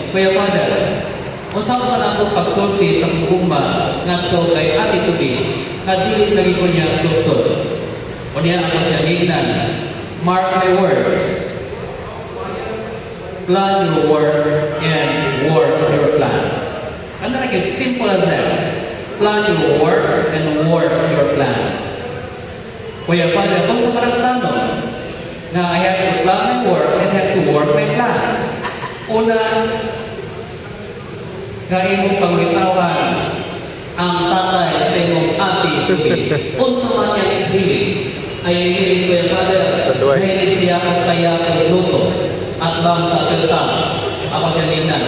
Kuya Father, usap man ako pagsulti sa kumba ngadto kay Ate Tubi, kadili lagi ko niya sutod. O niya ako siya hignan, mark my words, plan your work and work your plan. Ano na simple as that. Plan your work and work your plan. Kuya Father, kung sa parang plano, na I have to plan my work and have to work my plan. Una, na imong pangwitawan ang tatay sa imong ati tubig. Kung sa man niya ibili, ay hindi Kuya Father, dahil siya ang kaya luto at bang sa sentang. Ako siya ningnan.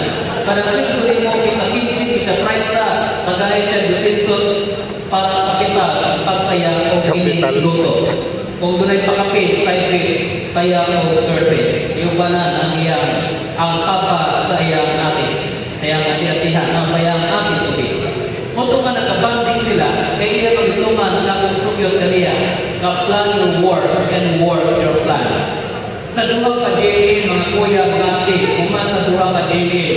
Kada sweldo rin mo sa 15, sa 30, kagaya siya 200 para kapital, pagkaya o iniluto. Kung doon ay pakapit, side rate, kaya o surface. Yung banan ang iyang, ang papa sa iyang natin. Kaya nga tiyatihan, ang sayang atin tubig. Kung nga nakabanding sila, kaya iya pagluman na kung sukyot kaniya, ka-plan your work and work your plan. Sa duwag ka JA, mga kuya, mga ate, kuma sa duwag ka JA,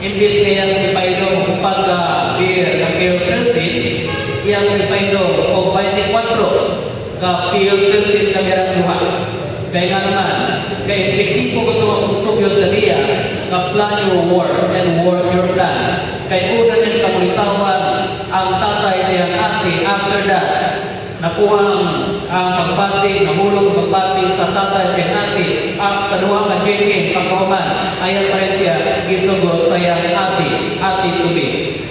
imbis kaya sa ipaido pag-beer na beer percent, iyang ipaido o 24 ka beer percent na merang duha. Kaya nga naman, kaya efektibo ko ito ang sugyot na niya, ka-plan your work and work your plan. Kaya una niya kamulitawan ang tatay sa iyang ate, after that, nakuha ang pagbati, nahulog ang pagbati sa tatay sa iyang ate, sa duha ka JK, pagkahuman, ayan pa rin siya, gisugod sa iyang ate tubig.